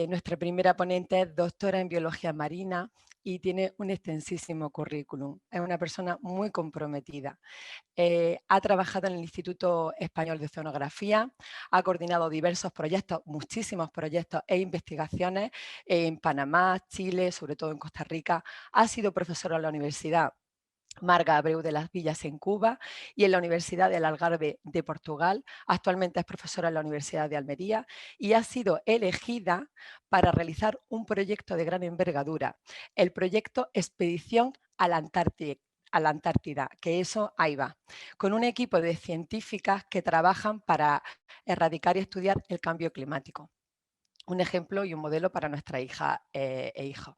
Nuestra primera ponente es doctora en biología marina y tiene un extensísimo currículum. Es una persona muy comprometida. Ha trabajado en el Instituto Español de Oceanografía, ha coordinado diversos proyectos, muchísimos proyectos e investigaciones en Panamá, Chile, sobre todo en Costa Rica. Ha sido profesora en la Universidad Marga Abreu de las Villas en Cuba y en la Universidad del Algarve de Portugal. Actualmente es profesora en la Universidad de Almería y ha sido elegida para realizar un proyecto de gran envergadura, el proyecto Expedición a la Antártida, que eso ahí va, con un equipo de científicas que trabajan para erradicar y estudiar el cambio climático. Un ejemplo y un modelo para nuestra hija e hijo.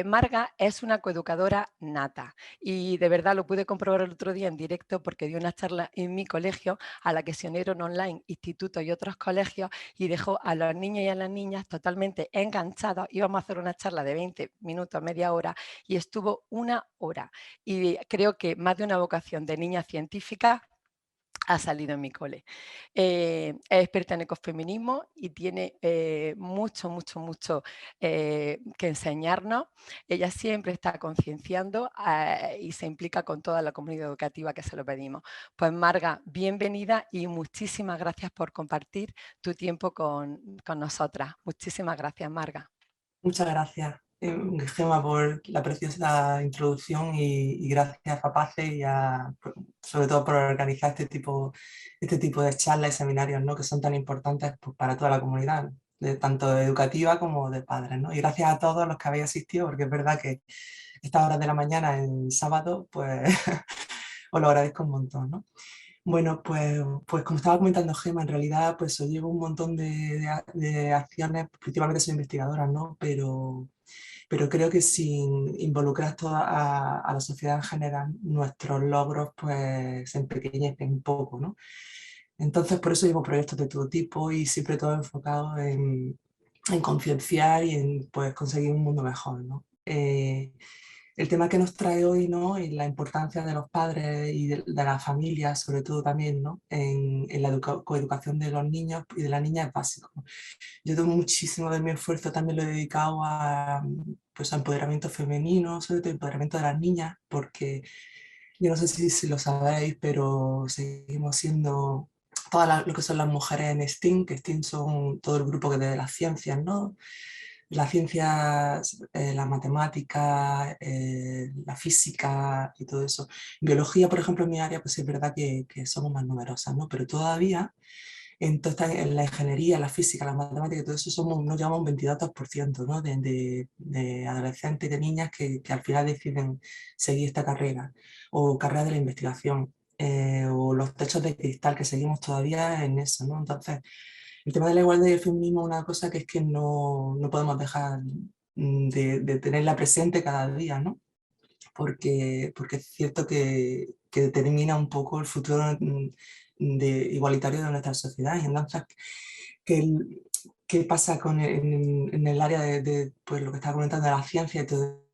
Marga es una coeducadora nata y de verdad lo pude comprobar el otro día en directo porque dio una charla en mi colegio a la que se unieron online institutos y otros colegios y dejó a los niños y a las niñas totalmente enganchados. Íbamos a hacer una charla de 20 minutos, media hora y estuvo una hora. Y creo que más de una vocación de niña científica ha salido en mi cole. Es experta en ecofeminismo y tiene mucho que enseñarnos. Ella siempre está concienciando y se implica con toda la comunidad educativa que se lo pedimos. Pues Marga, bienvenida y muchísimas gracias por compartir tu tiempo con nosotras. Muchísimas gracias, Marga. Muchas gracias, Gemma, por la preciosa introducción y gracias a PACE y sobre todo por organizar este tipo de charlas y seminarios, ¿no? Que son tan importantes pues, para toda la comunidad, tanto educativa como de padres, ¿no? Y gracias a todos los que habéis asistido, porque es verdad que estas horas de la mañana en sábado, pues os lo agradezco un montón, ¿no? Bueno, pues como estaba comentando Gemma, en realidad pues yo llevo un montón de acciones, principalmente soy investigadora, ¿no? Pero creo que sin involucrar a la sociedad en general, nuestros logros pues se empequeñecen un poco, ¿no? Entonces por eso llevo proyectos de todo tipo y siempre todo enfocado en concienciar y en pues, conseguir un mundo mejor, ¿no? El tema que nos trae hoy, ¿no? Y la importancia de los padres y de la familia, sobre todo también, ¿no? En la coeducación de los niños y de las niñas es básico. Yo tengo muchísimo de mi esfuerzo, también lo he dedicado a, pues, a empoderamiento femenino, sobre todo empoderamiento de las niñas, porque yo no sé si lo sabéis, pero seguimos siendo lo que son las mujeres en STEAM, que STEAM son todo el grupo que de las ciencias, ¿no? Las ciencias, la matemática, la física y todo eso. En biología, por ejemplo, en mi área, pues es verdad que somos más numerosas, ¿no? Pero todavía en la ingeniería, la física, la matemática y todo eso nos llevamos un 22%, ¿no? De adolescentes y de niñas que al final deciden seguir esta carrera o carrera de la investigación. O los techos de cristal que seguimos todavía en eso, ¿no? Entonces, el tema de la igualdad y el feminismo es una cosa que es que no podemos dejar de tenerla presente cada día, ¿no? Porque es cierto que determina un poco el futuro igualitario de nuestra sociedad. Y entonces, ¿qué, qué pasa en el área pues, lo que estaba comentando de la ciencia y todo?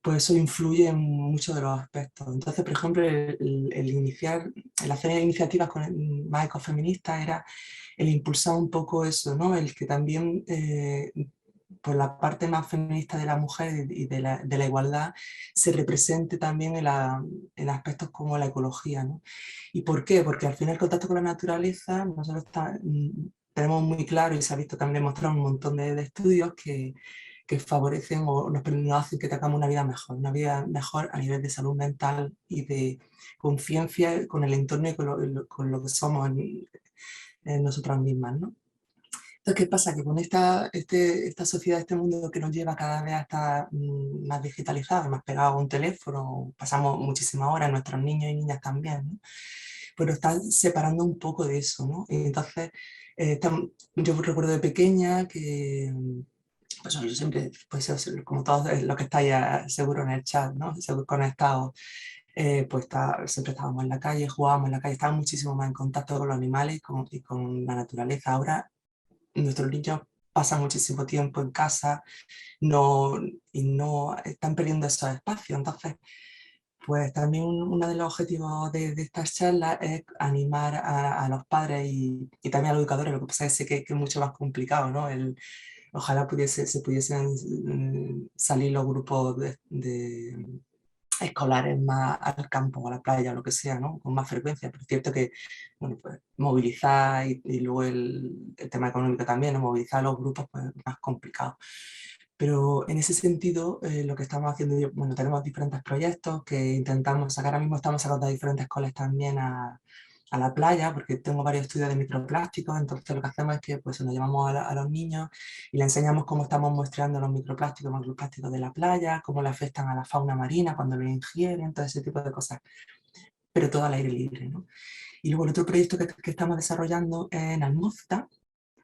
Pues eso influye en muchos de los aspectos. Entonces, por ejemplo, el hacer iniciativas más ecofeministas era el impulsar un poco eso, ¿no? El que también por la parte más feminista de la mujer y de la igualdad se represente también en aspectos como la ecología, ¿no? ¿Y por qué? Porque al final el contacto con la naturaleza, nosotros tenemos muy claro y se ha visto también demostrado un montón de estudios que favorecen o nos hacen que tengamos una vida mejor a nivel de salud mental y de conciencia con el entorno y con lo que somos en nosotras mismas, ¿no? Entonces, ¿qué pasa? Que con esta sociedad, este mundo que nos lleva cada vez a estar más digitalizado, más pegado a un teléfono, pasamos muchísimas horas, nuestros niños y niñas también, ¿no? Pues nos están separando un poco de eso, ¿no? Y entonces, yo recuerdo de pequeña que, pues yo siempre, pues como todos los que estáis seguro en el chat, ¿no? Seguro conectados, pues siempre estábamos en la calle, jugábamos en la calle, estábamos muchísimo más en contacto con los animales y con la naturaleza. Ahora nuestros niños pasan muchísimo tiempo en casa y no están perdiendo esos espacios. Entonces, Pues también uno de los objetivos de estas charlas es animar a los padres y también a los educadores. Lo que pasa es que es mucho más complicado, ¿no? Ojalá se pudiesen salir los grupos escolares más al campo, a la playa, o lo que sea, ¿no? Con más frecuencia. Pero es cierto que, bueno, pues movilizar y luego el tema económico también, ¿no? Movilizar a los grupos pues, es más complicado. Pero en ese sentido, lo que estamos haciendo, bueno, tenemos diferentes proyectos que intentamos sacar, ahora mismo estamos sacando a diferentes coles también a la playa, porque tengo varios estudios de microplásticos, entonces lo que hacemos es que pues, nos llevamos a los niños y les enseñamos cómo estamos muestreando los microplásticos de la playa, cómo le afectan a la fauna marina cuando lo ingieren, todo ese tipo de cosas, pero todo al aire libre, ¿no? Y luego el otro proyecto que estamos desarrollando en Almozta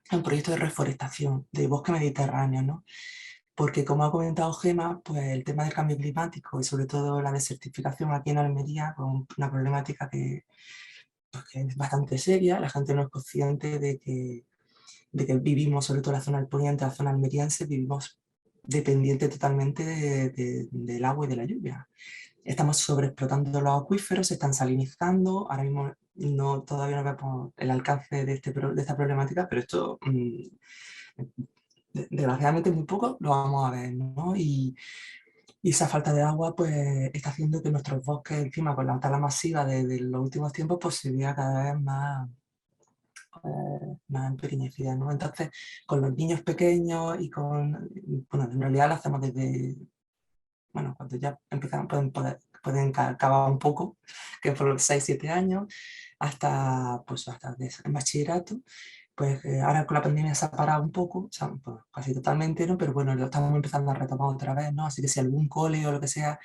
es un proyecto de reforestación de bosque mediterráneo, ¿no? Porque como ha comentado Gema, pues el tema del cambio climático y sobre todo la desertificación aquí en Almería, con una problemática pues, que es bastante seria, la gente no es consciente de que vivimos, sobre todo en la zona del poniente, la zona almeriense, vivimos dependiente totalmente del agua y de la lluvia. Estamos sobreexplotando los acuíferos, se están salinizando, ahora mismo todavía no vemos el alcance de esta problemática, pero esto desgraciadamente muy poco lo vamos a ver, ¿no? Y esa falta de agua pues está haciendo que nuestros bosques, encima con la tala masiva de los últimos tiempos, pues se vea cada vez más empequeñecida, ¿no? Entonces, con los niños pequeños bueno, en realidad lo hacemos desde, bueno, cuando ya empiezan, pueden cavar un poco, que por los 6 7 años, hasta el bachillerato. Pues ahora con la pandemia se ha parado un poco, o sea, pues, casi totalmente, ¿no? Pero bueno, lo estamos empezando a retomar otra vez, ¿no? Así que si algún cole o lo que sea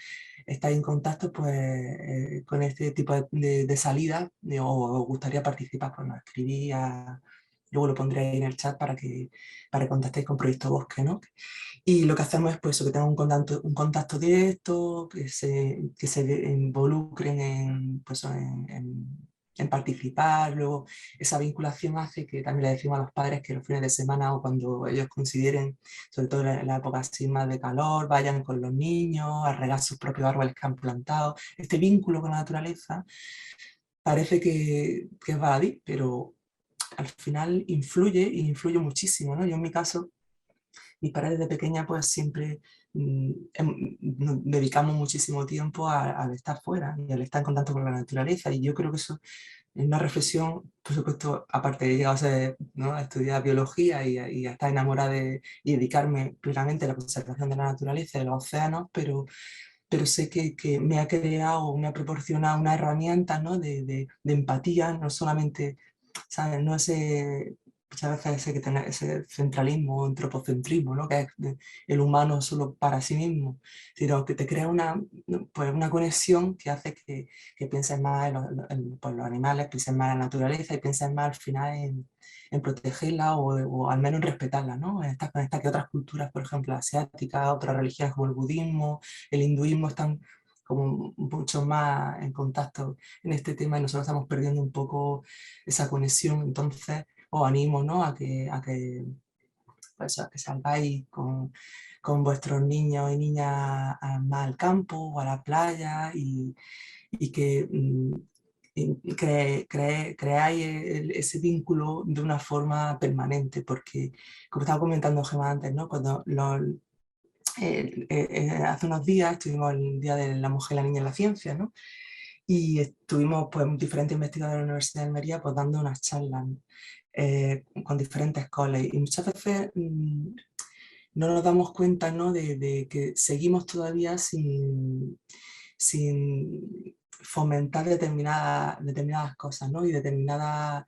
estáis en contacto, pues con este tipo de salida o os gustaría participar, pues nos escribí luego lo pondré ahí en el chat para que contactéis con Proyecto Bosque, ¿no? Y lo que hacemos es pues, eso, que tengan un contacto directo, que se involucren pues, en participar. Luego esa vinculación hace que también le decimos a los padres que los fines de semana o cuando ellos consideren, sobre todo en la época así más de calor, vayan con los niños a regar sus propios árboles que han plantado. Este vínculo con la naturaleza parece que es baladí, pero al final influye y influye muchísimo, ¿no? Yo en mi caso, mis padres desde pequeña pues siempre nos dedicamos muchísimo tiempo al estar fuera y al estar en contacto con la naturaleza, y yo creo que eso es una reflexión, por supuesto, aparte de llegar a, ¿no? a estudiar biología y a estar enamorada y dedicarme plenamente a la conservación de la naturaleza y de los océanos, pero sé que me ha creado, me ha proporcionado una herramienta, ¿no? de empatía, no solamente, ¿sabes? No ese, muchas veces ese, que tener ese centralismo, antropocentrismo, ¿no? Que es el humano solo para sí mismo, sino que te crea pues una conexión que hace que pienses más pues los animales, pienses más en la naturaleza y pienses más al final en protegerla o al menos en respetarla, ¿no? Estar conectada que otras culturas, por ejemplo, asiáticas, otras religiones como el budismo, el hinduismo, están como mucho más en contacto en este tema y nosotros estamos perdiendo un poco esa conexión. Entonces os animo, ¿no? Pues, a que salgáis con vuestros niños y niñas más al campo o a la playa y que creáis ese vínculo de una forma permanente, porque como estaba comentando Gemma antes, ¿no? Cuando hace unos días estuvimos el Día de la Mujer, la Niña y la Ciencia, ¿no? Y estuvimos pues, diferentes investigadores de la Universidad de Almería pues, dando unas charlas con diferentes coles, y muchas veces no nos damos cuenta, ¿no? de que seguimos todavía sin fomentar determinadas cosas, ¿no? Y determinadas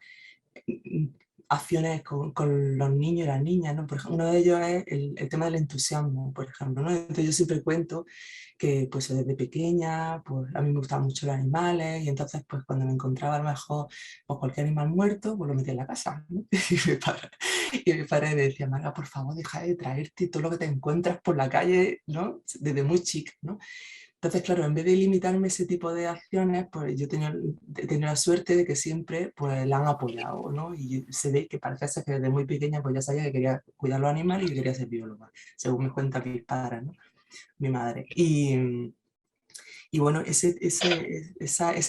mm, acciones con los niños y las niñas, ¿no? Por ejemplo, uno de ellos es el tema del entusiasmo, por ejemplo, ¿no? Entonces yo siempre cuento que pues desde pequeña pues a mí me gustaban mucho los animales, y entonces pues cuando me encontraba a lo mejor pues, cualquier animal muerto pues lo metía en la casa, ¿no? Y mi padre me decía: Marga, por favor, deja de traerte todo lo que te encuentras por la calle, ¿no? Desde muy chica, ¿no? Entonces, claro, en vez de limitarme ese tipo de acciones, pues yo he tenido la suerte de que siempre pues, la han apoyado, ¿no? Y se ve que parece ser que desde muy pequeña pues ya sabía que quería cuidar los animales y que quería ser bióloga, según me cuenta mis padres, ¿no? Mi madre. Y bueno, ese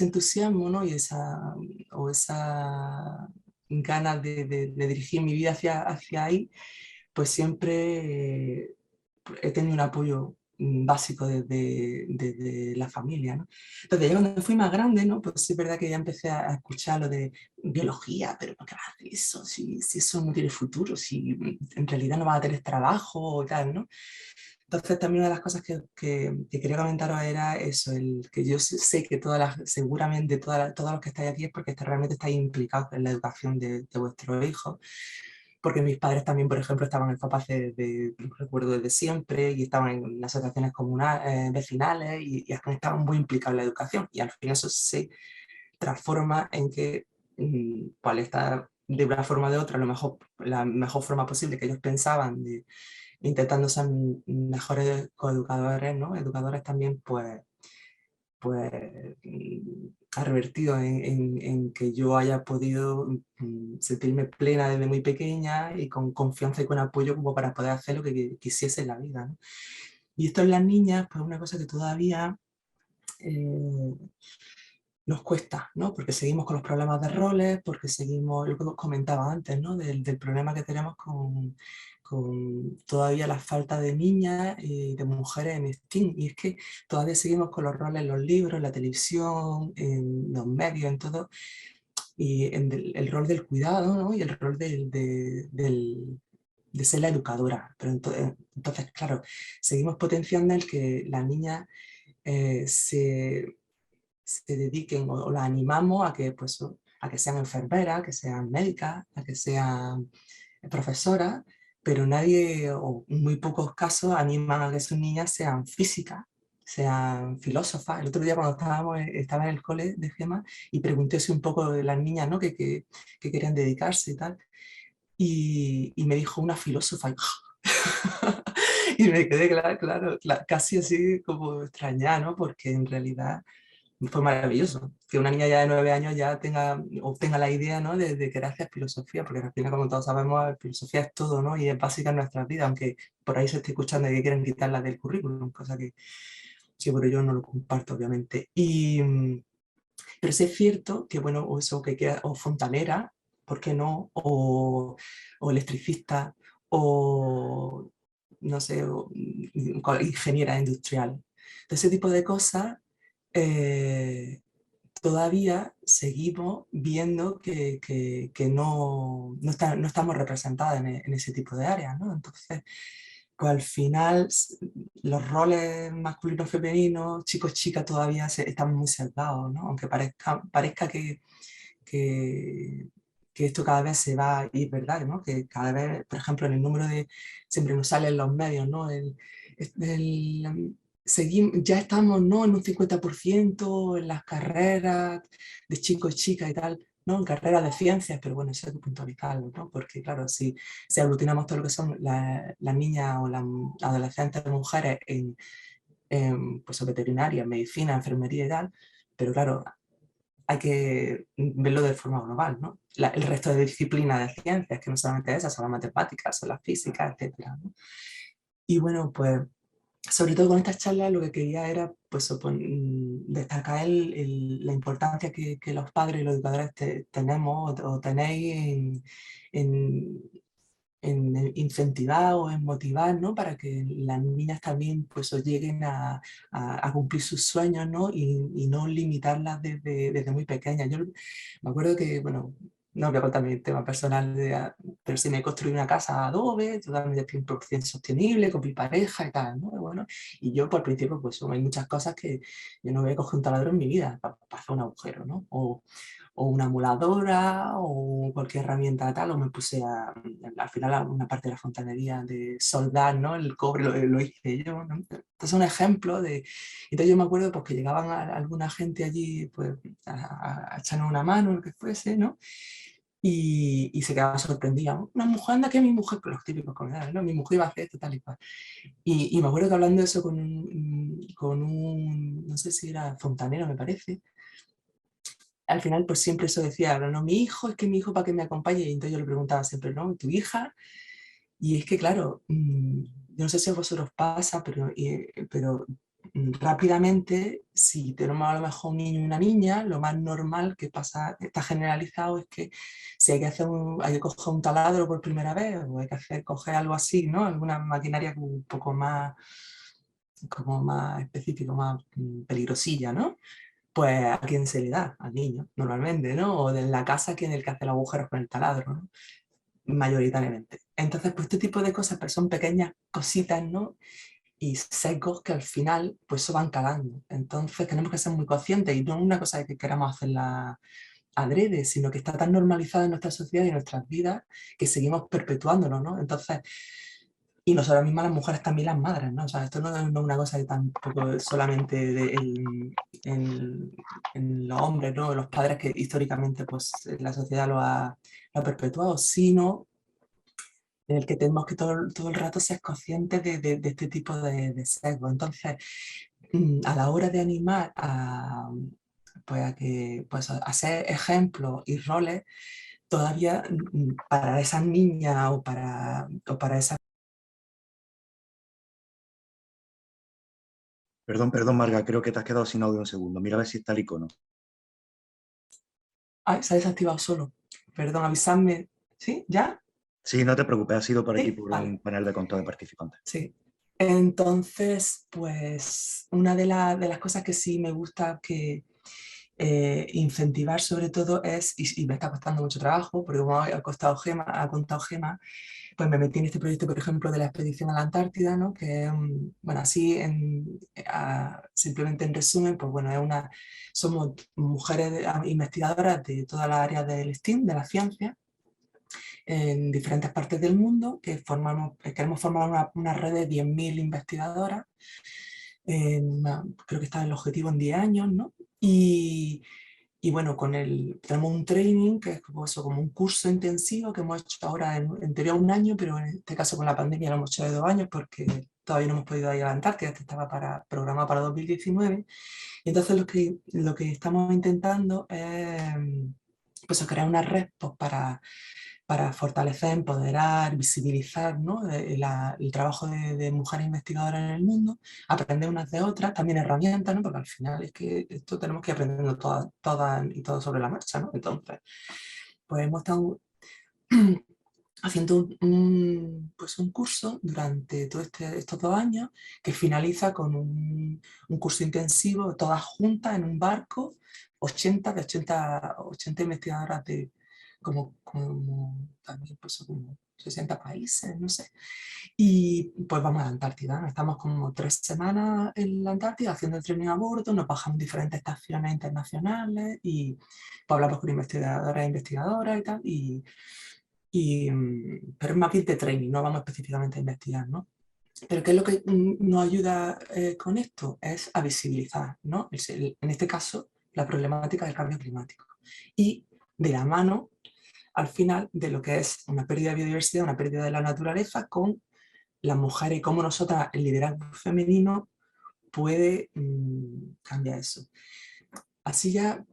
entusiasmo, ¿no? Y esa ganas de dirigir mi vida hacia ahí, pues siempre he tenido un apoyo básico desde la familia, ¿no? Entonces, ya cuando fui más grande, ¿no? Pues sí es verdad que ya empecé a escuchar lo de biología, pero ¿por qué vas a hacer eso? Si eso no tiene futuro, si en realidad no vas a tener trabajo y tal, ¿no? Entonces, también una de las cosas que quería comentaros era eso, el que yo sé que seguramente todos los que estáis aquí es porque realmente estáis implicados en la educación de vuestros hijos, porque mis padres también, por ejemplo, estaban en capaces recuerdo desde siempre, y estaban en asociaciones comunales, vecinales, y estaban muy implicados en la educación, y al final eso se transforma en que, pues, estar de una forma o de otra, a lo mejor la mejor forma posible que ellos pensaban intentando ser mejores coeducadores, ¿no? Educadores también, pues ha revertido en que yo haya podido sentirme plena desde muy pequeña y con confianza y con apoyo como para poder hacer lo que quisiese en la vida, ¿no? Y esto en las niñas, pues una cosa que todavía eh, nos cuesta, ¿no? Porque seguimos con los problemas de roles, porque seguimos, lo que os comentaba antes, ¿no? Del problema que tenemos con todavía la falta de niñas y de mujeres en STEAM. Y es que todavía seguimos con los roles en los libros, en la televisión, en los medios, en todo, y en el rol del cuidado, ¿no? Y el rol de ser la educadora. Pero entonces, claro, seguimos potenciando el que las niñas eh, se se dediquen o las animamos a que, pues, a que sean enfermeras, que sean médicas, a que sean profesoras, pero nadie o muy pocos casos animan a que sus niñas sean físicas, sean filósofas. El otro día cuando estaba en el cole de Gema y pregunté si un poco de las niñas, ¿no? que querían dedicarse y tal, y me dijo una filósofa. Y me quedé, casi así como extrañada, ¿no? Porque en realidad fue maravilloso que una niña ya de 9 años ya obtenga la idea, ¿no? de querer hacer filosofía, porque al final, como todos sabemos, filosofía es todo, ¿no? Y es básica en nuestras vidas, aunque por ahí se esté escuchando de que quieren quitarla del currículum, cosa que sí, pero yo no lo comparto, obviamente. Pero sí es cierto que, bueno, o eso que queda, o fontanera, ¿por qué no? O electricista, o no sé, ingeniera industrial. Entonces, ese tipo de cosas eh, todavía seguimos viendo que no estamos representadas en ese tipo de áreas, ¿no? Entonces, pues al final los roles masculinos, femeninos, chicos, chicas todavía están muy sesgados, ¿no? Aunque parezca que, que esto cada vez se va, y es verdad, ¿no? Que cada vez, por ejemplo, en el número siempre nos sale en los medios, ¿no? Ya estamos, ¿no? En un 50% en las carreras de chicos y chicas y tal, ¿no? En carreras de ciencias, pero bueno, eso hay que puntualizarlo, ¿no? Porque claro, si aglutinamos todo lo que son las niñas o las adolescentes mujeres pues, veterinaria, medicina, enfermería y tal, pero claro, hay que verlo de forma global, ¿no? El resto de disciplinas de ciencias, que no solamente esas, son las matemáticas, son las físicas, etcétera, ¿no? Y bueno, pues sobre todo con estas charlas lo que quería era, pues, destacar la importancia que los padres y los educadores tenemos o tenéis en, en incentivar o en motivar, ¿no? Para que las niñas también, pues, os lleguen a cumplir sus sueños, ¿no? Y no limitarlas desde muy pequeñas. Yo me acuerdo que, bueno, no voy a contar mi tema personal, pero sí me construí una casa a adobe, totalmente 100% sostenible, con mi pareja y tal, ¿no? Bueno, y yo por principio, pues, hay muchas cosas que yo no voy a coger un taladro en mi vida para hacer un agujero, ¿no? O una moladora o cualquier herramienta tal, o me puse al final una parte de la fontanería de soldar, ¿no? El cobre lo hice yo, ¿no? Entonces un ejemplo entonces yo me acuerdo pues que llegaban alguna gente allí pues a echarnos una mano, lo que fuese, ¿no? Y se quedaban sorprendidas, ¿no? Una mujer, anda que mi mujer, con los típicos comentarios, ¿no? Mi mujer iba a hacer esto, tal y cual. Y me acuerdo que hablando de eso con un, no sé si era fontanero, me parece, al final pues siempre eso decía, no, mi hijo, es que mi hijo para que me acompañe, y entonces yo le preguntaba siempre, ¿no? ¿Tu hija? Y es que claro, yo no sé si a vosotros pasa, pero rápidamente, si tenemos a lo mejor un niño y una niña, lo más normal que pasa, está generalizado, es que si hay que hacer hay que coger un taladro por primera vez, o hay que coger algo así, ¿no? Alguna maquinaria un poco más, como más específico, más peligrosilla, ¿no? Pues a quién se le da, al niño, normalmente, ¿no? O de la casa, quien es el que hace los agujeros con el taladro, ¿no? Mayoritariamente. Entonces, pues este tipo de cosas, pero son pequeñas cositas, ¿no? Y sesgos que al final, pues eso van calando. Entonces tenemos que ser muy conscientes, y no es una cosa de que queramos hacerla adrede, sino que está tan normalizada en nuestra sociedad y en nuestras vidas que seguimos perpetuándolo, ¿no? Entonces, y nosotras mismas las mujeres también las madres, ¿no? O sea, esto no es una cosa que tampoco solamente en los hombres, ¿no? Los padres que históricamente pues la sociedad lo ha perpetuado, sino en el que tenemos que todo el rato ser conscientes de este tipo de sesgo. Entonces, a la hora de animar pues a ser ejemplos y roles, todavía para esas niñas o para esas... Perdón, Marga, creo que te has quedado sin audio un segundo. Mira a ver si está el icono. Ay, se ha desactivado solo. Perdón, avisadme. ¿Sí? ¿Ya? Sí, no te preocupes, ha sido por aquí Sí, por vale. un panel de conteo de participantes. Sí. Entonces, pues una de las cosas que sí me gusta que incentivar sobre todo es, y me está costando mucho trabajo, porque como ha contado Gema, pues me metí en este proyecto, por ejemplo, de la expedición a la Antártida, ¿no? Que, bueno, así simplemente en resumen, pues bueno, somos mujeres investigadoras de todas las áreas del STEAM, de la ciencia, en diferentes partes del mundo, que queremos formar una red de 10.000 investigadoras. Creo que está el objetivo en 10 años, ¿no? Y bueno, tenemos un training, que es como, eso, como un curso intensivo que hemos hecho ahora en teoría un año, pero en este caso con la pandemia lo hemos hecho de 2 años porque todavía no hemos podido ir a la Antártida, este estaba programado para 2019. Y entonces lo que estamos intentando es pues, crear una red pues, para fortalecer, empoderar, visibilizar, ¿no? El trabajo de mujeres investigadoras en el mundo, aprender unas de otras, también herramientas, ¿no? Porque al final es que esto tenemos que ir aprendiendo todas y todo sobre la marcha, ¿no? Entonces, pues hemos estado haciendo pues un curso durante todos estos 2 años que finaliza con un curso intensivo, todas juntas en un barco, 80 investigadoras de como también pues, como 60 países, no sé. Y pues vamos a la Antártida, ¿no? Estamos como 3 semanas en la Antártida haciendo el training a bordo, nos bajamos diferentes estaciones internacionales y pues hablamos con investigadoras e investigadoras y tal. Pero es más bien de training, no vamos específicamente a investigar, ¿no? Pero ¿qué es lo que nos ayuda con esto? Es a visibilizar, ¿no? En este caso, la problemática del cambio climático. Y de la mano, al final, de lo que es una pérdida de biodiversidad, una pérdida de la naturaleza, con las mujeres y cómo nosotras, el liderazgo femenino, puede cambiar eso. Así ya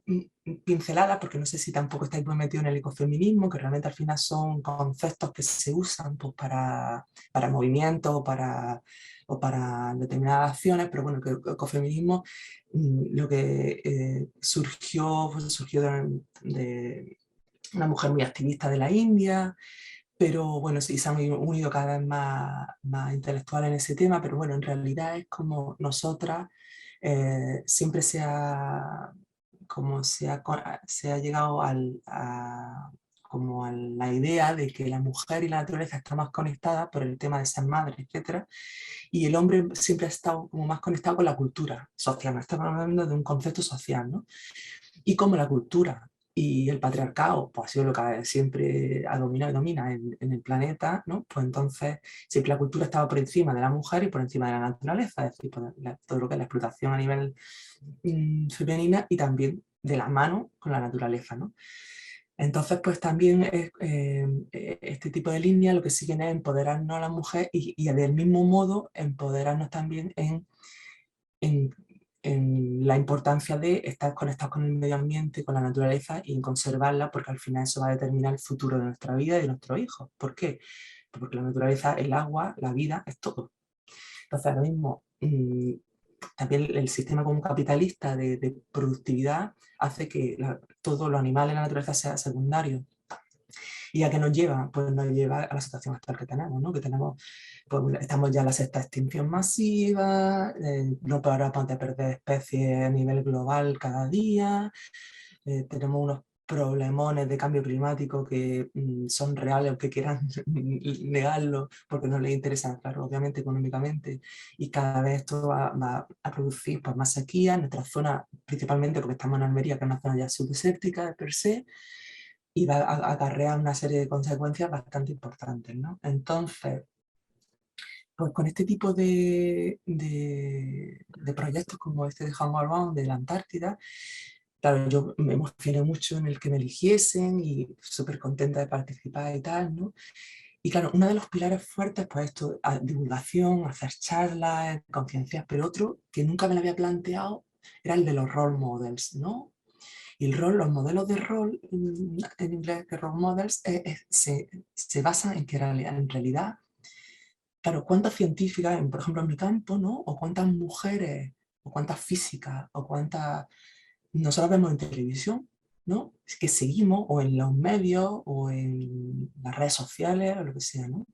pinceladas, porque no sé si tampoco estáis muy metidos en el ecofeminismo, que realmente al final son conceptos que se usan pues, para movimientos o para determinadas acciones, pero bueno, que el ecofeminismo lo que surgió, pues, surgió de una mujer muy activista de la India, pero bueno, sí, se han unido cada vez más intelectuales en ese tema, pero bueno, en realidad es como nosotras siempre como se ha llegado como a la idea de que la mujer y la naturaleza están más conectadas por el tema de ser madre, etcétera, y el hombre siempre ha estado como más conectado con la cultura social, estamos hablando de un concepto social, ¿no? Y como la cultura y el patriarcado pues, ha sido lo que siempre ha dominado y domina en el planeta, ¿no? Pues entonces siempre la cultura estaba por encima de la mujer y por encima de la naturaleza, es decir, pues, todo lo que es la explotación a nivel femenina y también de la mano con la naturaleza, ¿no? Entonces, pues también este tipo de líneas lo que siguen es empoderarnos a la mujer y del mismo modo empoderarnos también en, en la importancia de estar conectados con el medio ambiente, con la naturaleza y en conservarla, porque al final eso va a determinar el futuro de nuestra vida y de nuestros hijos. ¿Por qué? Porque la naturaleza, el agua, la vida, es todo. Entonces ahora mismo también el sistema como capitalista de productividad hace que todo lo animal en la naturaleza sea secundario. ¿Y a qué nos lleva? Pues nos lleva a la situación actual que tenemos, ¿no? Que tenemos, pues estamos ya en la sexta extinción masiva, no paramos de perder especies a nivel global cada día, tenemos unos problemones de cambio climático que son reales, aunque quieran negarlo, porque no les interesa, claro, obviamente económicamente, y cada vez esto va a producir pues, más sequía en nuestra zona, principalmente porque estamos en Almería, que es una zona ya subdesértica per se, y va a acarrear una serie de consecuencias bastante importantes, ¿no? Entonces, pues con este tipo de proyectos como este de Homeward Bound de la Antártida, claro, yo me emocioné mucho en el que me eligiesen y súper contenta de participar y tal, ¿no? Y claro, uno de los pilares fuertes, pues esto, divulgación, hacer charlas, conciencias, pero otro que nunca me lo había planteado era el de los role models, ¿no? Y los modelos de rol, en inglés, que role models, se basan en que en realidad, claro, cuántas científicas, por ejemplo en mi campo, ¿no? O cuántas mujeres, o cuántas físicas, o cuántas nosotros vemos en televisión, ¿no? Es que seguimos, o en los medios, o en las redes sociales, o lo que sea, ¿no?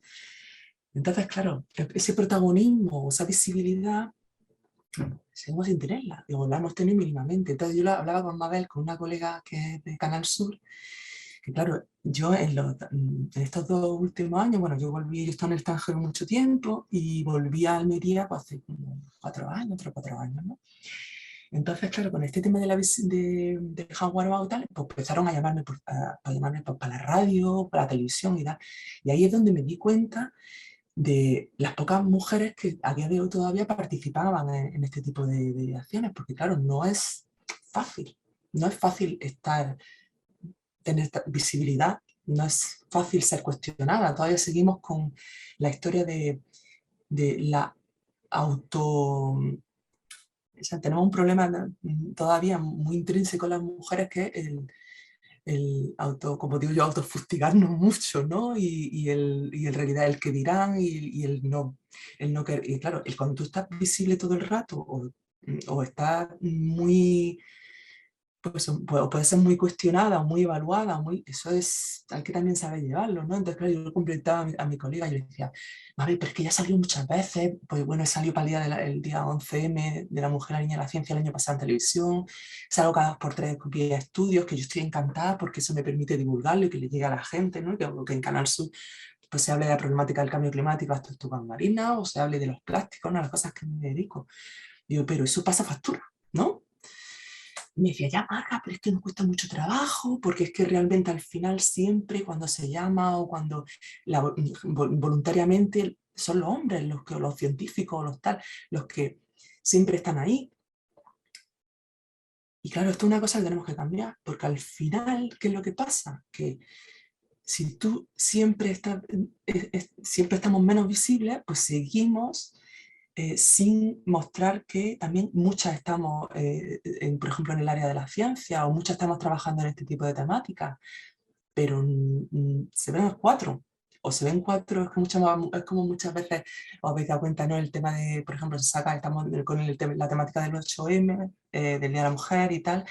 Entonces, claro, ese protagonismo, esa visibilidad, seguimos sin tenerla, digo, la hemos tenido mínimamente. Entonces yo hablaba con Mabel, con una colega que es de Canal Sur, que claro, yo en estos 2 últimos años, bueno, yo he estado en el extranjero mucho tiempo y volví a Almería pues, hace como 4 años, 3 o 4 años, ¿no? Entonces, claro, con este tema de Hardware Bound y tal, pues empezaron a llamarme, para la radio, para la televisión y tal. Y ahí es donde me di cuenta de las pocas mujeres que a día de hoy todavía participaban en este tipo de acciones, porque claro, no es fácil tener esta visibilidad, no es fácil ser cuestionada, todavía seguimos con la historia de la auto... O sea, tenemos un problema todavía muy intrínseco en las mujeres que es como digo yo, autofustigarnos mucho, ¿no? Y en realidad el que dirán y el no querer. Y claro, cuando tú estás visible todo el rato o estás muy, pues, o puede ser muy cuestionada o muy evaluada, eso es, hay que también saber llevarlo, ¿no? Entonces, claro, yo lo completaba a mi colega y yo le decía, a ver, pero es que ya salió muchas veces, pues bueno, he salido para el día 11M de la mujer, la niña, la ciencia el año pasado en televisión, salgo cada 2 por 3 vía estudios, que yo estoy encantada porque eso me permite divulgarlo y que le llegue a la gente, ¿no? Que en Canal Sur pues se hable de la problemática del cambio climático, las tortugas marinas, o se hable de los plásticos, ¿no? Las cosas que me dedico. Digo, pero eso pasa factura, ¿no? Me decía, ya Marga, pero es que nos cuesta mucho trabajo, porque es que realmente al final siempre cuando se llama o cuando voluntariamente son los hombres, los científicos, los que siempre están ahí. Y claro, esto es una cosa que tenemos que cambiar, porque al final, ¿qué es lo que pasa? Que si tú siempre estamos menos visibles, pues seguimos sin mostrar que también muchas estamos, por ejemplo, en el área de la ciencia o muchas estamos trabajando en este tipo de temáticas, pero se ven 4, o se ven 4, es como muchas veces os habéis dado cuenta, ¿no? El tema de, por ejemplo, estamos con la temática del 8M, del Día de la Mujer y tal,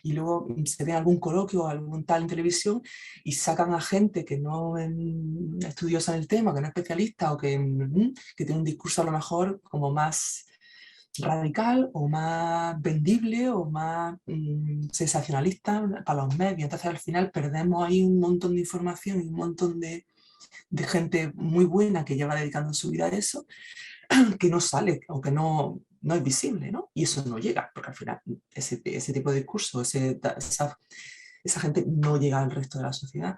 y luego se ve algún coloquio o algún tal en televisión y sacan a gente que no es estudiosa en el tema, que no es especialista o que tiene un discurso a lo mejor como más radical o más vendible o más sensacionalista para los medios. Entonces al final perdemos ahí un montón de información y un montón de gente muy buena que lleva dedicando su vida a eso, que no sale o que no es visible, ¿no? Y eso no llega, porque al final ese tipo de discurso, esa gente no llega al resto de la sociedad.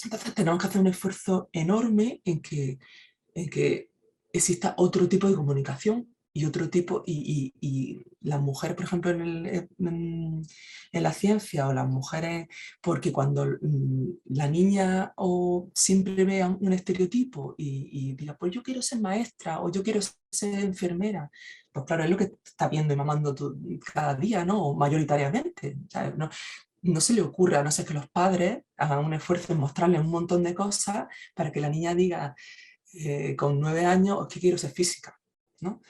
Entonces tenemos que hacer un esfuerzo enorme en que exista otro tipo de comunicación y otro tipo, y las mujeres, por ejemplo, en la ciencia, o las mujeres, porque cuando la niña o siempre vea un estereotipo y diga, pues yo quiero ser maestra o yo quiero ser enfermera, pues claro, es lo que está viendo y mamando cada día, ¿no? O mayoritariamente, ¿sabes? No se le ocurra, a no ser que los padres hagan un esfuerzo en mostrarle un montón de cosas para que la niña diga con 9 años, es que quiero ser física, ¿no?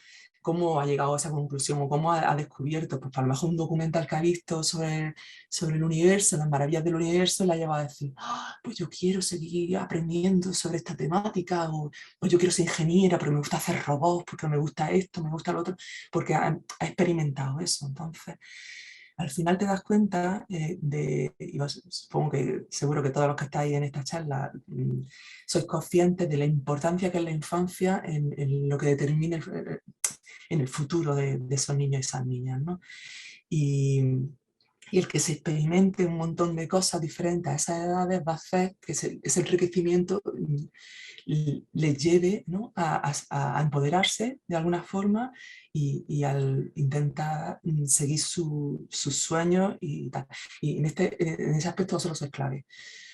cómo ha llegado a esa conclusión o cómo ha descubierto, pues a lo mejor un documental que ha visto sobre el universo, las maravillas del universo, le ha llevado a decir, "Ah, pues yo quiero seguir aprendiendo sobre esta temática, o yo quiero ser ingeniera, pero me gusta hacer robots, porque me gusta esto, me gusta lo otro", porque ha experimentado eso. Entonces, al final te das cuenta y supongo que seguro que todos los que estáis en esta charla sois conscientes de la importancia que es la infancia en lo que determina en el futuro de esos niños y esas niñas, ¿no? Y el que se experimente un montón de cosas diferentes a esas edades va a hacer que ese enriquecimiento les lleve, ¿no?, a empoderarse de alguna forma y al intentar seguir sus sueños y tal. Y en ese aspecto vosotros sois clave.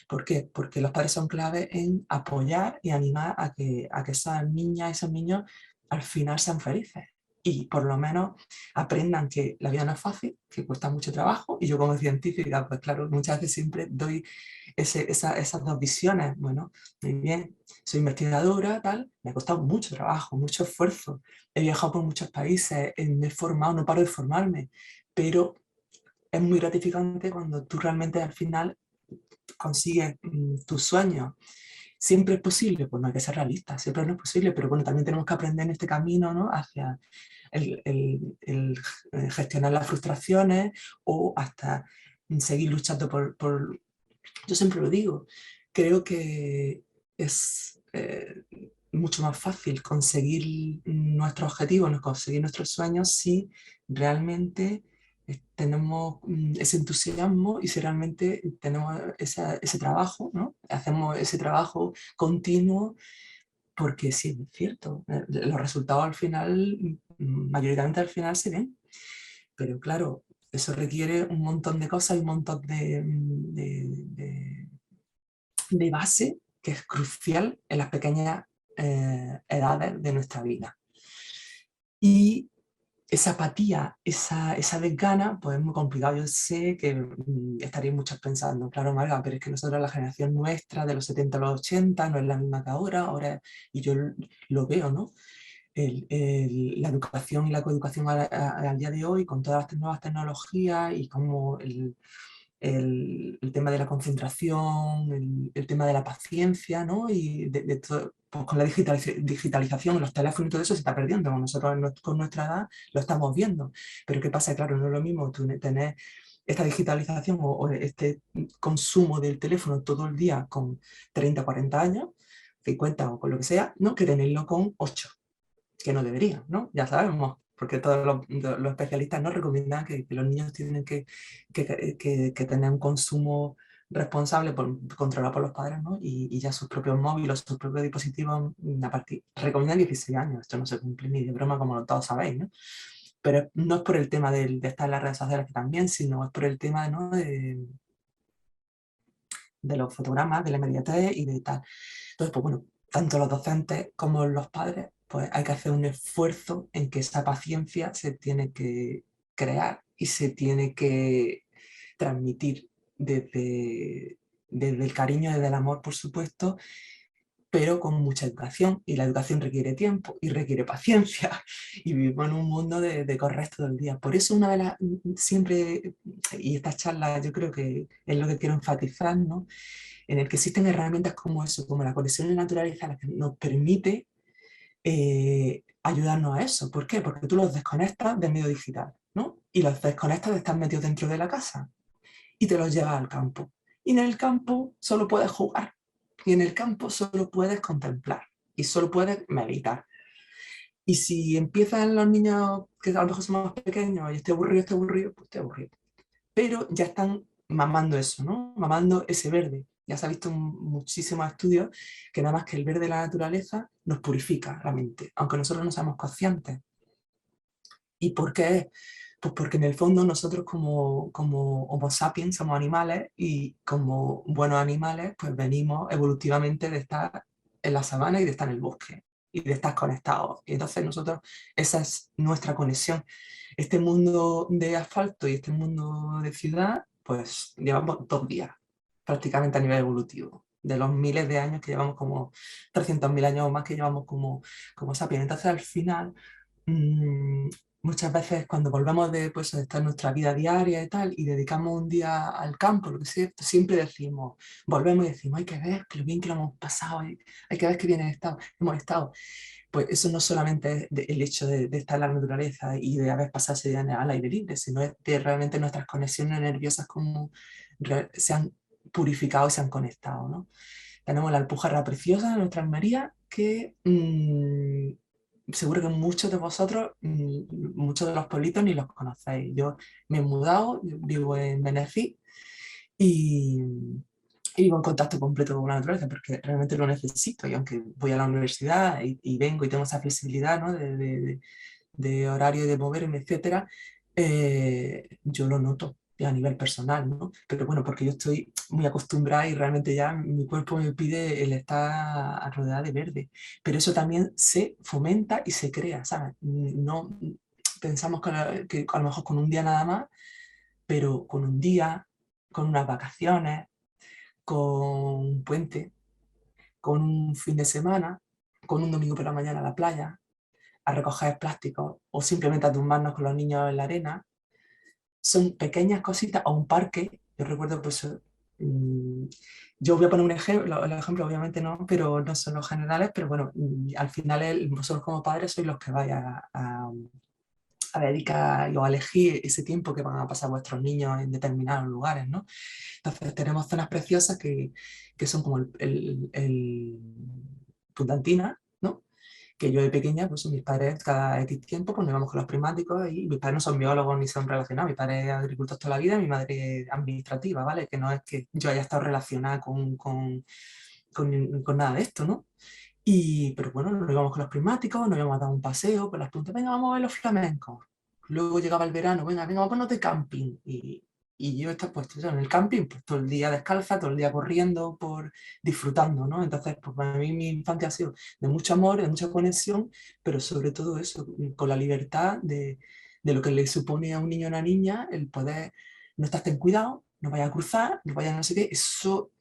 ¿Por qué? Porque los padres son clave en apoyar y animar a que esas niñas y esos niños al final sean felices. Y por lo menos aprendan que la vida no es fácil, que cuesta mucho trabajo. Y yo como científica, pues claro, muchas veces siempre doy esas dos visiones. Bueno, muy bien, soy investigadora, tal, me ha costado mucho trabajo, mucho esfuerzo. He viajado por muchos países, me he formado, no paro de formarme, pero es muy gratificante cuando tú realmente al final consigues tus sueños. ¿Siempre es posible? Pues no hay que ser realista, siempre no es posible, pero bueno, también tenemos que aprender en este camino, ¿no?, hacia el gestionar las frustraciones o hasta seguir luchando Yo siempre lo digo, creo que es mucho más fácil conseguir nuestros objetivos, conseguir nuestros sueños si realmente tenemos ese entusiasmo y si realmente tenemos ese trabajo, ¿no? Hacemos ese trabajo continuo, porque sí, es cierto, los resultados al final, mayoritariamente al final se ven, pero claro, eso requiere un montón de cosas y un montón de base que es crucial en las pequeñas edades de nuestra vida. Y esa apatía, esa desgana, pues es muy complicado. Yo sé que estaréis muchos pensando, claro, Marga, pero es que nosotros, la generación nuestra, de los 70 a los 80, no es la misma que ahora, y yo lo veo, ¿no? La educación y la coeducación al día de hoy, con todas las nuevas tecnologías y como el tema de la concentración, el tema de la paciencia, ¿no? Y de todo, pues con la digitalización, los teléfonos y todo eso se está perdiendo. Nosotros con nuestra edad lo estamos viendo. Pero ¿qué pasa? Claro, no es lo mismo tú tener esta digitalización o este consumo del teléfono todo el día con 30, 40 años, 50 o con lo que sea, ¿no?, que tenerlo con 8, que no debería, ¿no? Ya sabemos, porque todos los especialistas nos recomiendan que los niños tienen que tener un consumo responsable controlado por los padres, ¿no? Y ya sus propios móviles, sus propios dispositivos, recomiendan 16 años. Esto no se cumple ni de broma, como todos sabéis, ¿no? Pero no es por el tema de estar en las redes sociales, que también, sino es por el tema, ¿no?, de los fotogramas, de la inmediatez y de tal. Entonces, pues bueno, tanto los docentes como los padres, pues hay que hacer un esfuerzo en que esa paciencia se tiene que crear y se tiene que transmitir desde el cariño, desde el amor, por supuesto, pero con mucha educación, y la educación requiere tiempo y requiere paciencia, y vivimos en un mundo de correr todo el día. Por eso una de las, siempre, y esta charla yo creo que es lo que quiero enfatizar, ¿no?, en el que existen herramientas como eso, como la conexión en la naturaleza, la que nos permite ayudarnos a eso. ¿Por qué? Porque tú los desconectas del medio digital, ¿no?, y los desconectas de estar metidos dentro de la casa y te los llevas al campo. Y en el campo solo puedes jugar, y en el campo solo puedes contemplar y solo puedes meditar. Y si empiezan los niños que a lo mejor son más pequeños y estoy aburrido, pues estoy aburrido. Pero ya están mamando eso, ¿no?, mamando ese verde. Ya se ha visto muchísimos estudios que nada más que el verde de la naturaleza nos purifica la mente, aunque nosotros no seamos conscientes. ¿Y por qué? Pues porque en el fondo nosotros como Homo sapiens somos animales, y como buenos animales pues venimos evolutivamente de estar en la sabana y de estar en el bosque y de estar conectados. Y entonces nosotros, esa es nuestra conexión. Este mundo de asfalto y este mundo de ciudad, pues llevamos 2 días prácticamente a nivel evolutivo, de los miles de años que llevamos, como 300.000 años o más que llevamos como sapiens. Entonces al final muchas veces cuando volvemos de, pues, de estar en nuestra vida diaria y tal, y dedicamos un día al campo, lo que sea, siempre decimos, volvemos y decimos, hay que ver que lo bien que lo hemos pasado, hay que ver que bien hemos estado. Pues eso no solamente es el hecho de estar en la naturaleza y de haber pasado ese día al aire libre, sino es de realmente nuestras conexiones nerviosas como se han purificado y se han conectado, ¿no? Tenemos la Alpujarra Preciosa de nuestra Almería, que seguro que muchos de vosotros, muchos de los pueblitos ni los conocéis. Yo me he mudado, yo vivo en Benefit y vivo en contacto completo con la naturaleza porque realmente lo necesito, y aunque voy a la universidad y vengo y tengo esa flexibilidad, ¿no? de horario y de moverme, etcétera, yo lo noto a nivel personal, ¿no? Pero bueno, porque yo estoy muy acostumbrada y realmente ya mi cuerpo me pide el estar rodeada de verde. Pero eso también se fomenta y se crea, ¿sabes? No pensamos que a lo mejor con un día nada más, pero con un día, con unas vacaciones, con un puente, con un fin de semana, con un domingo por la mañana a la playa, a recoger plásticos o simplemente a tumbarnos con los niños en la arena. Son pequeñas cositas, o un parque. Yo recuerdo, pues, yo voy a poner un ejemplo, el ejemplo obviamente no, pero no son los generales, pero bueno, al final vosotros como padres sois los que vais a dedicar o a elegir ese tiempo que van a pasar vuestros niños en determinados lugares, ¿no? Entonces tenemos zonas preciosas que son como el Punta Antina, ¿no? Que yo de pequeña, pues mis padres cada X tiempo, pues nos íbamos con los primáticos y mis padres no son biólogos ni son relacionados, mi padre es agricultor toda la vida, mi madre es administrativa, ¿vale? Que no es que yo haya estado relacionada con nada de esto, ¿no? Pero bueno, nos íbamos con los primáticos, nos íbamos a dar un paseo por las puntas, venga, vamos a ver los flamencos. Luego llegaba el verano, venga, vámonos de camping. Y yo estaba puesto en el camping, pues todo el día descalza, todo el día corriendo, disfrutando, ¿no? Entonces, pues para mí mi infancia ha sido de mucho amor, de mucha conexión, pero sobre todo eso, con la libertad de lo que le supone a un niño o una niña el poder, no estás ten cuidado, no vaya a cruzar, no vaya a no sé qué, eso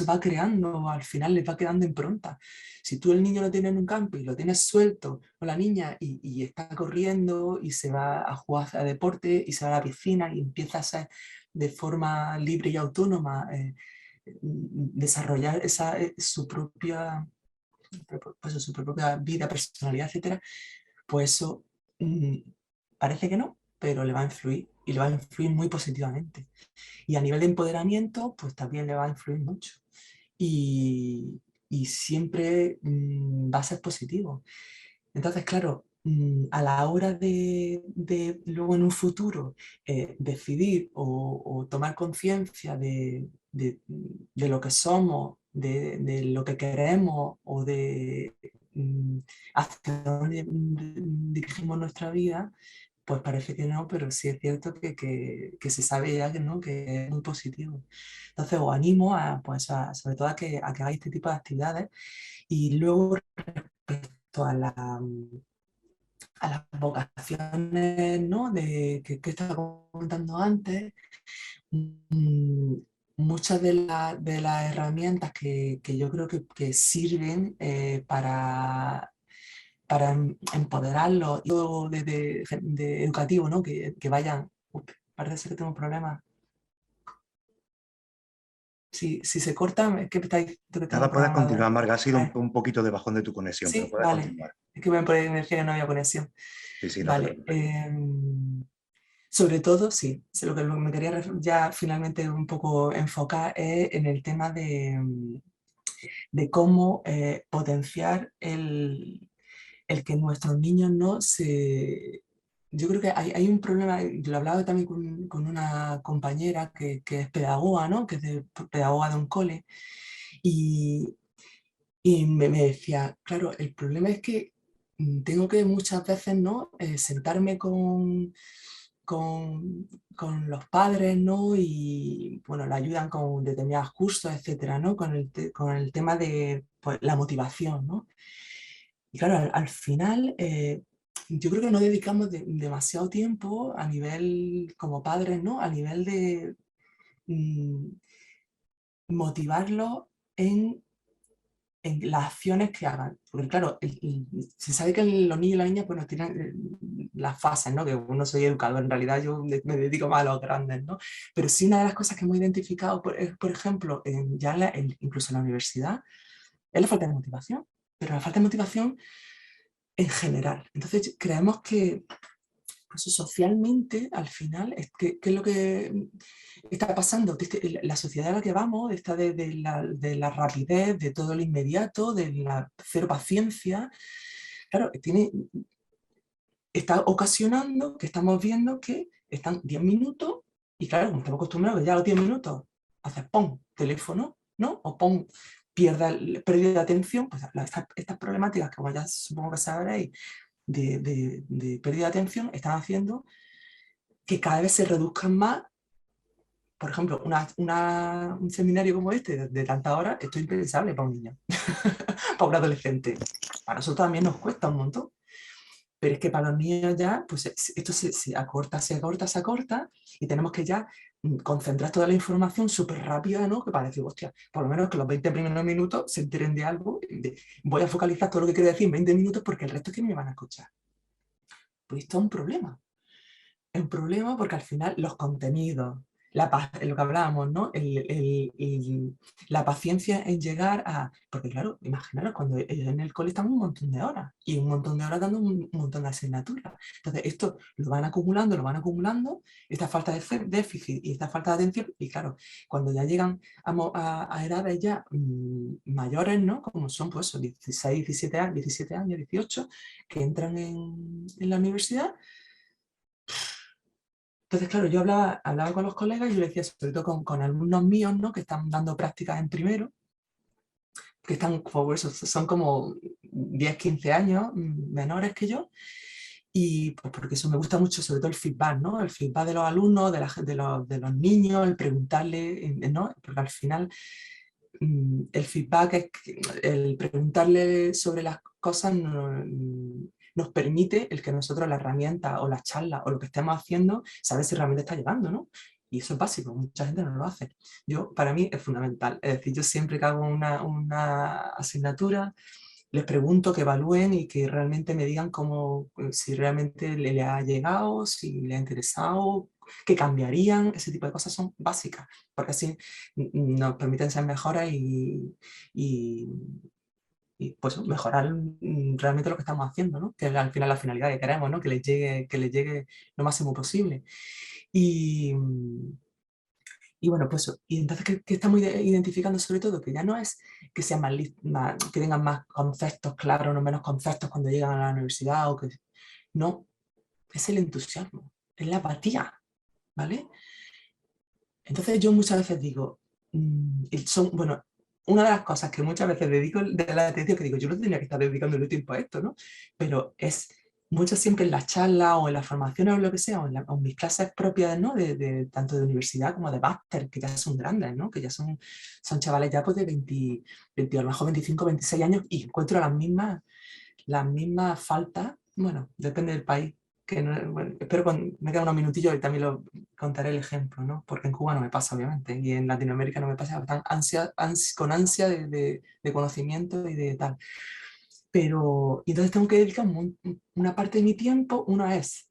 va creando, al final les va quedando impronta. Si tú el niño lo tienes en un campo y lo tienes suelto, o la niña, y está corriendo y se va a jugar a deporte y se va a la piscina y empieza a ser de forma libre y autónoma, desarrollar su propia vida, personalidad, etcétera, pues eso mm, parece que no, pero le va a influir y le va a influir muy positivamente. Y a nivel de empoderamiento, pues también le va a influir mucho. Y siempre va a ser positivo. Entonces, claro, a la hora de luego en un futuro decidir o tomar conciencia de lo que somos, de lo que queremos o de hacia dónde dirigimos nuestra vida, pues parece que no, pero sí es cierto que se sabe ya que, ¿no? Que es muy positivo. Entonces os animo sobre todo a que hagáis este tipo de actividades. Y luego respecto a las vocaciones, ¿no? que estaba comentando antes, mm, muchas de las herramientas que yo creo que sirven para empoderarlos, y luego de educativo, ¿no? Que vayan. Parece que tengo un problema. Si se corta, es que me está diciendo que tengo Nada, un puedes problema continuar, Marga. Ha sido Vale. un poquito de bajón de tu conexión, pero Sí, puedes vale. continuar. Es que me decía que no había conexión. Sí, sí, no te Vale. preocupes. Sobre todo, sí. Lo que me quería ya finalmente un poco enfocar es en el tema de cómo potenciar el que nuestros niños no se... Yo creo que hay un problema, y lo hablaba también con una compañera que es pedagoga, ¿no? Que es pedagoga de un cole, y, y me decía, claro, el problema es que tengo que muchas veces, ¿no? Sentarme con los padres, ¿no? Y bueno, le ayudan con determinados cursos, etcétera, ¿no? Con el tema de pues, la motivación, ¿no? Y claro, al final, yo creo que no dedicamos demasiado tiempo a nivel, como padres, ¿no? A nivel de mm, motivarlos en en las acciones que hagan. Porque claro, se sabe que los niños y las niñas pues, no tienen las fases, ¿no? Que uno soy educador, en realidad yo me dedico más a los grandes, ¿no? Pero sí una de las cosas que hemos identificado, por ejemplo, incluso en la universidad, es la falta de motivación. Pero la falta de motivación en general. Entonces creemos que pues, socialmente, al final, ¿qué es lo que está pasando? La sociedad a la que vamos, esta de la rapidez, de todo lo inmediato, de la cero paciencia, claro, está ocasionando que estamos viendo que están 10 minutos y claro, como estamos acostumbrados que ya a los 10 minutos haces pon teléfono, ¿no? O pon pérdida de atención, pues estas problemáticas que como ya supongo que sabréis de pérdida de atención están haciendo que cada vez se reduzcan más. Por ejemplo, un seminario como este de tantas horas, esto es impensable para un niño, para un adolescente. Para nosotros también nos cuesta un montón. Pero es que para los niños ya, pues esto se acorta, y tenemos que ya concentrar toda la información súper rápida, ¿no? Que para decir, hostia, por lo menos que los 20 primeros minutos se enteren de algo, voy a focalizar todo lo que quiero decir en 20 minutos porque el resto es que me van a escuchar. Pues esto es un problema. Es un problema porque al final los contenidos, lo que hablábamos, ¿no? La paciencia en llegar a... Porque claro, imaginaros, cuando en el cole están un montón de horas y un montón de horas dando un montón de asignaturas. Entonces esto lo van acumulando, esta falta de déficit y esta falta de atención, y claro, cuando ya llegan a edades ya mayores, ¿no? Como son pues 16, 17 años, 18, que entran en la universidad. Entonces, claro, yo hablaba con los colegas y yo les decía, sobre todo con alumnos míos, ¿no? Que están dando prácticas en primero, que están, pues, son como 10, 15 años menores que yo, y pues porque eso me gusta mucho, sobre todo el feedback, ¿no? El feedback de los alumnos, de los niños, el preguntarle, ¿no? Porque al final el feedback es el preguntarle sobre las cosas nos permite el que nosotros la herramienta o la charla o lo que estemos haciendo, saber si realmente está llegando, ¿no? Y eso es básico, mucha gente no lo hace. Para mí es fundamental. Es decir, yo siempre que hago una asignatura, les pregunto que evalúen y que realmente me digan si realmente le ha llegado, si le ha interesado, qué cambiarían. Ese tipo de cosas son básicas, porque así nos permiten ser mejores y pues mejorar realmente lo que estamos haciendo, ¿no? Que es al final la finalidad que queremos, ¿no? Que les llegue lo máximo posible. Y bueno, pues y entonces que estamos identificando sobre todo que ya no es que sean que tengan más conceptos claros, no menos conceptos cuando llegan a la universidad, no, es el entusiasmo, es la apatía, ¿vale? Entonces yo muchas veces digo, bueno, una de las cosas que muchas veces dedico de la atención, que digo, yo no tendría que estar dedicándole tiempo a esto, ¿no? Pero es mucho siempre en las charlas o en las formaciones o lo que sea, o en mis clases propias, ¿no? Tanto de universidad como de máster, que ya son grandes, ¿no? Que ya son chavales ya pues de 20, a lo mejor 25, 26 años y encuentro las mismas faltas, bueno, depende del país, que no, bueno, espero que me quedan unos minutillos y también lo contaré el ejemplo, ¿no? Porque en Cuba no me pasa, obviamente, y en Latinoamérica no me pasa, están con ansia de conocimiento y de tal. Pero, y entonces tengo que dedicar una parte de mi tiempo, una es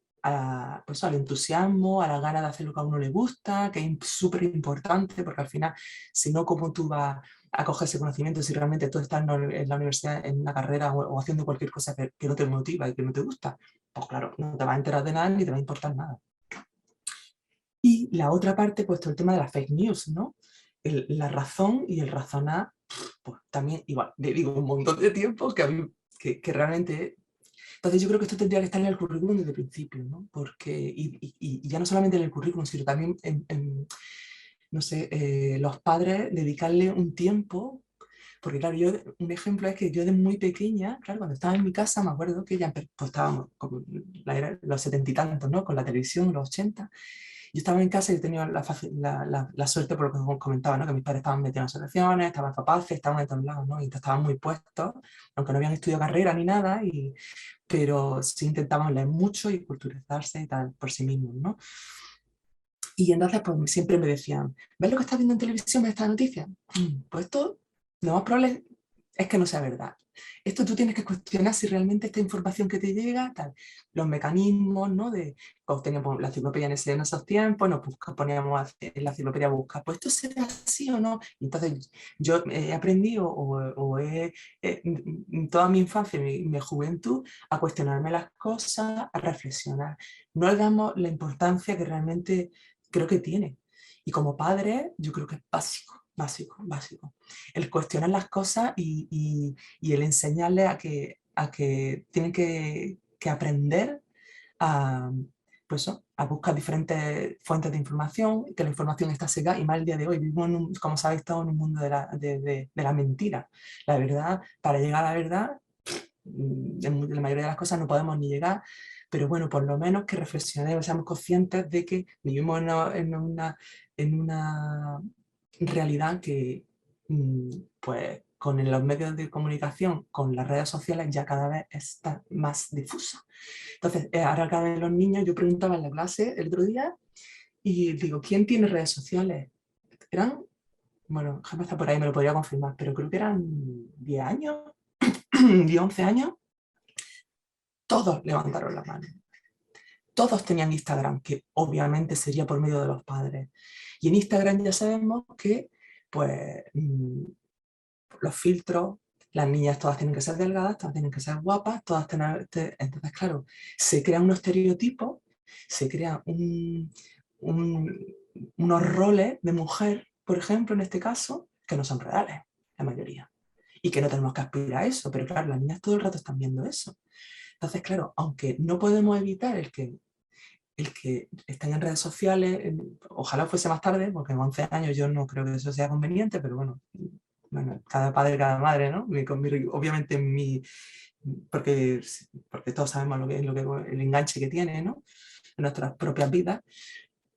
pues, al entusiasmo, a la gana de hacer lo que a uno le gusta, que es súper importante, porque al final, si no, ¿cómo tú vas a coger ese conocimiento si realmente tú estás en la universidad, en una carrera o haciendo cualquier cosa que no te motiva y que no te gusta? Pues claro, no te vas a enterar de nada ni te va a importar nada. Y la otra parte, pues todo el tema de las fake news, ¿no? La razón y el razonar, pues también igual, dedico un montón de tiempo que realmente... Entonces yo creo que esto tendría que estar en el currículum desde el principio, ¿no? Porque, y ya no solamente en el currículum, sino también no sé, los padres dedicarle un tiempo, porque claro, un ejemplo es que yo de muy pequeña, claro, cuando estaba en mi casa me acuerdo que ya pues, estábamos como los 70 y tantos, ¿no? Con la televisión, los 80. Yo estaba en casa y he tenido la suerte, por lo que os comentaba, ¿no? Que mis padres estaban metidos en asociaciones, estaban capaces, estaban en todos lados, ¿no? Y estaban muy puestos, aunque no habían estudiado carrera ni nada, pero sí intentaban leer mucho y culturizarse y tal por sí mismos, ¿no? Y entonces pues siempre me decían, ¿ves lo que estás viendo en televisión, ves esta noticia? Pues esto, lo más probable es que no sea verdad. Esto tú tienes que cuestionar si realmente esta información que te llega, tal, los mecanismos, ¿no? Pues teníamos la enciclopedia en esos tiempos, poníamos en la enciclopedia busca, pues esto será así o no. Y entonces yo he aprendido toda mi infancia y mi juventud a cuestionarme las cosas, a reflexionar. No le damos la importancia que realmente creo que tiene. Y como padre, yo creo que es básico. El cuestionar las cosas y el enseñarles a que tienen que aprender a, pues a buscar diferentes fuentes de información, que la información está sesgada, y más el día de hoy. Vivimos, como sabéis, todos en un mundo de la mentira. La verdad, para llegar a la verdad, en la mayoría de las cosas no podemos ni llegar, pero bueno, por lo menos que reflexionemos, seamos conscientes de que vivimos en una realidad que, pues, con los medios de comunicación, con las redes sociales, ya cada vez está más difuso. Entonces, ahora cada vez los niños, yo preguntaba en la clase el otro día, y digo, ¿quién tiene redes sociales? Eran, bueno, Gemma está por ahí, me lo podría confirmar, pero creo que eran 10 años, 10, 11 años. Todos levantaron la mano. Todos tenían Instagram, que obviamente sería por medio de los padres. Y en Instagram ya sabemos que, pues, los filtros, las niñas todas tienen que ser delgadas, todas tienen que ser guapas, todas tener... Entonces, claro, se crean unos estereotipos, se crean unos roles de mujer, por ejemplo, en este caso, que no son reales, la mayoría. Y que no tenemos que aspirar a eso, pero claro, las niñas todo el rato están viendo eso. Entonces, claro, aunque no podemos evitar el que estén en redes sociales, ojalá fuese más tarde, porque en 11 años yo no creo que eso sea conveniente, pero bueno, cada padre, cada madre, ¿no? Obviamente porque todos sabemos el enganche que tiene, ¿no? En nuestras propias vidas,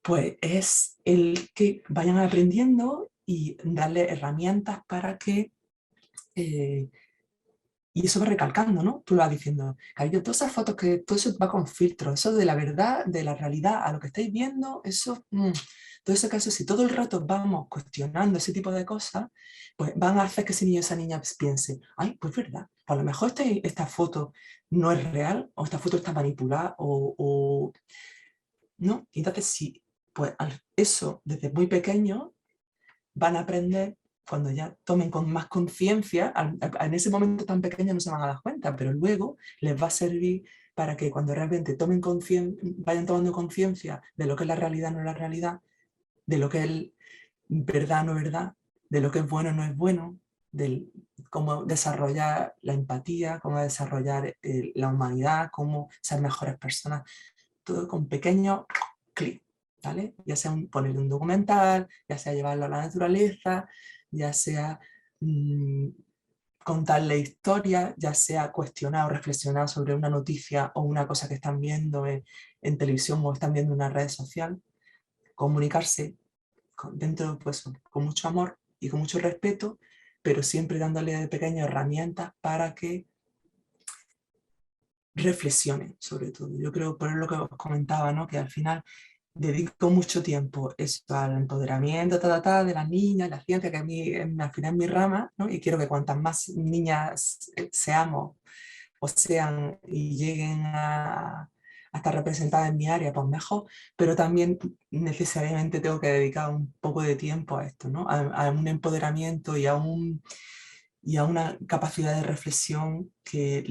pues es el que vayan aprendiendo y darle herramientas para que... y eso va recalcando, ¿no? Tú lo vas diciendo, cariño, todas esas fotos, que todo eso va con filtros, eso de la verdad, de la realidad, a lo que estáis viendo, eso, todo ese caso, si todo el rato vamos cuestionando ese tipo de cosas, pues van a hacer que ese niño o esa niña piense, ay, pues verdad, pues a lo mejor esta foto no es real, o esta foto está manipulada, ¿no? Y entonces, sí, pues eso desde muy pequeño van a aprender cuando ya tomen con más conciencia. En ese momento tan pequeño no se van a dar cuenta, pero luego les va a servir para que cuando realmente vayan tomando conciencia de lo que es la realidad, no es la realidad, de lo que es verdad, no es verdad, de lo que es bueno, no es bueno, de cómo desarrollar la empatía, cómo desarrollar la humanidad, cómo ser mejores personas, todo con pequeños clics, ¿vale? Ya sea ponerle un documental, ya sea llevarlo a la naturaleza, ya sea contarle historias, ya sea cuestionar o reflexionar sobre una noticia o una cosa que están viendo en televisión o están viendo en una red social, comunicarse pues, con mucho amor y con mucho respeto, pero siempre dándole de pequeñas herramientas para que reflexionen, sobre todo. Yo creo, por lo que os comentaba, ¿no? Que al final dedico mucho tiempo eso, al empoderamiento de las niñas, la ciencia, que a mí al final es mi rama, ¿no? Y quiero que cuantas más niñas seamos o sean y lleguen a estar representadas en mi área, pues mejor, pero también necesariamente tengo que dedicar un poco de tiempo a esto, ¿no? A un empoderamiento y a una capacidad de reflexión que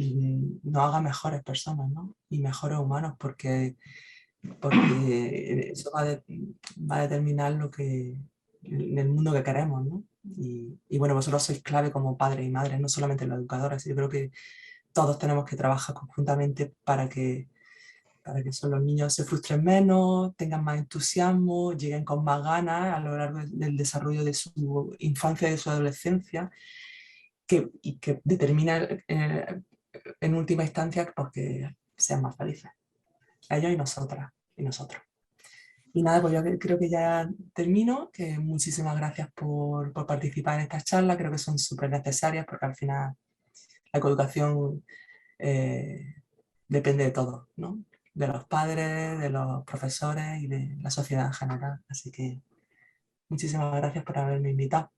nos haga mejores personas, ¿no? Y mejores humanos, porque eso va a determinar en el mundo que queremos, ¿no? Y bueno, vosotros sois clave como padres y madres, no solamente los educadores. Yo creo que todos tenemos que trabajar conjuntamente para que los niños se frustren menos, tengan más entusiasmo, lleguen con más ganas a lo largo del desarrollo de su infancia y de su adolescencia, y que determina en última instancia porque sean más felices, ellos y nosotras y nosotros. Y nada, pues yo creo que ya termino, que muchísimas gracias por participar en esta charla, creo que son súper necesarias porque al final la coeducación depende de todos, ¿no? De los padres, de los profesores y de la sociedad en general. Así que muchísimas gracias por haberme invitado.